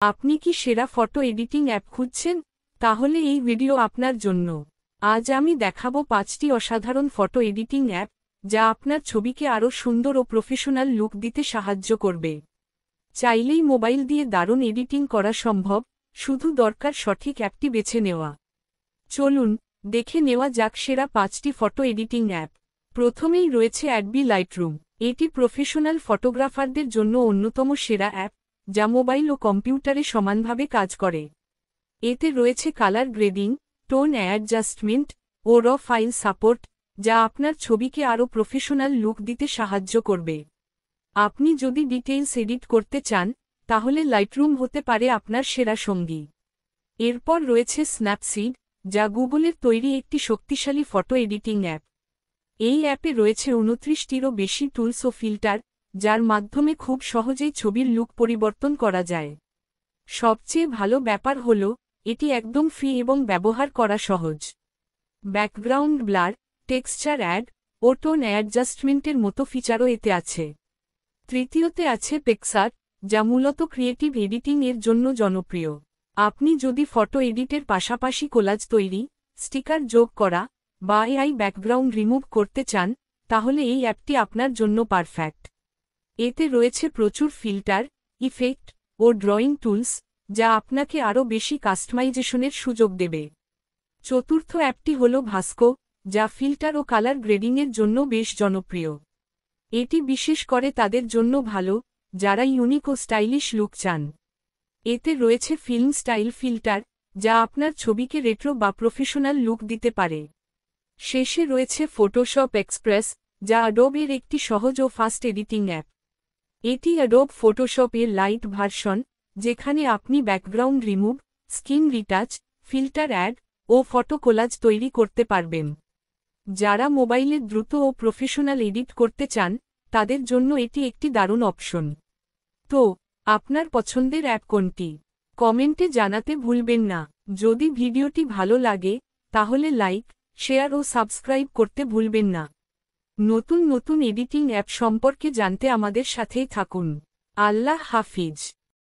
আপনি কি সেরা ফটো এডিটিং অ্যাপ খুঁজছেন? তাহলে এই ভিডিও আপনার জন্য। আজ আমি দেখাবো 5টি অসাধারণ ফটো এডিটিং অ্যাপ যা আপনার ছবিকে আরও সুন্দর ও প্রফেশনাল লুক দিতে সাহায্য করবে। চাইলেই মোবাইল দিয়ে দারুণ এডিটিং করা সম্ভব, শুধু দরকার সঠিক অ্যাপটি বেছে নেওয়া। চলুন দেখে নেওয়া যাক সেরা 5টি ফটো এডিটিং অ্যাপ। প্রথমেই রয়েছে অ্যাডবি লাইটরুম। এটি প্রফেশনাল ফটোগ্রাফারদের জন্য অন্যতম সেরা অ্যাপ, যা মোবাইল ও কম্পিউটারে সমানভাবে কাজ করে। এতে রয়েছে কালার গ্রেডিং, টোন অ্যাডজাস্টমেন্ট ও র ফাইল সাপোর্ট, যা আপনার ছবিকে আরও প্রফেশনাল লুক দিতে সাহায্য করবে। আপনি যদি ডিটেইলস এডিট করতে চান, তাহলে লাইটরুম হতে পারে আপনার সেরা সঙ্গী। এরপর রয়েছে স্ন্যাপসিড, যা গুগলের তৈরি একটি শক্তিশালী ফটো এডিটিং অ্যাপ। এই অ্যাপে রয়েছে 29টিরও বেশি টুলস ও ফিল্টার, যার মাধ্যমে খুব সহজেই ছবির লুক পরিবর্তন করা যায়। সবচেয়ে ভালো ব্যাপার হল, এটি একদম ফ্রি এবং ব্যবহার করা সহজ। ব্যাকগ্রাউন্ড ব্লার, টেক্সচার অ্যাড ও টোন অ্যাডজাস্টমেন্টের মতো ফিচারও এতে আছে। তৃতীয়তে আছে পিক্সার্ট, যা মূলত ক্রিয়েটিভ এডিটিং এর জন্য জনপ্রিয়। আপনি যদি ফটো এডিটের পাশাপাশি কোলাজ তৈরি, স্টিকার যোগ করা বা এআই ব্যাকগ্রাউন্ড রিমুভ করতে চান, তাহলে এই অ্যাপটি আপনার জন্য পারফেক্ট। এতে রয়েছে প্রচুর ফিল্টার, ইফেক্ট ও ড্রয়িং টুলস, যা আপনাকে আরও বেশি কাস্টমাইজেশনের সুযোগ দেবে। চতুর্থ অ্যাপটি হল ভাস্কো, যা ফিল্টার ও কালার গ্রেডিংয়ের জন্য বেশ জনপ্রিয়। এটি বিশেষ করে তাদের জন্য ভালো, যারা ইউনিক ও স্টাইলিশ লুক চান। এতে রয়েছে ফিল্ম স্টাইল ফিল্টার, যা আপনার ছবিকে রেট্রো বা প্রফেশনাল লুক দিতে পারে। শেষে রয়েছে ফটোশপ এক্সপ্রেস, যা অ্যাডোবের একটি সহজ ও ফাস্ট এডিটিং অ্যাপ। এটি অ্যাডোব ফটোশপ এর লাইট ভার্সন, যেখানে আপনি background remove, skin retouch, filter add ও ফটো কোলাজ তৈরি করতে পারবেন। যারা মোবাইলে দ্রুত ও প্রফেশনাল এডিট করতে চান, তাদের জন্য এটি একটি দারুণ অপশন। তো আপনার পছন্দের অ্যাপ কোনটি? কমেন্টে জানাতে ভুলবেন না। যদি ভিডিওটি ভালো লাগে, তাহলে লাইক, শেয়ার ও সাবস্ক্রাইব করতে ভুলবেন না। নতুন নতুন এডিটিং অ্যাপ সম্পর্কে জানতে আমাদের সাথেই থাকুন। আল্লাহ হাফিজ।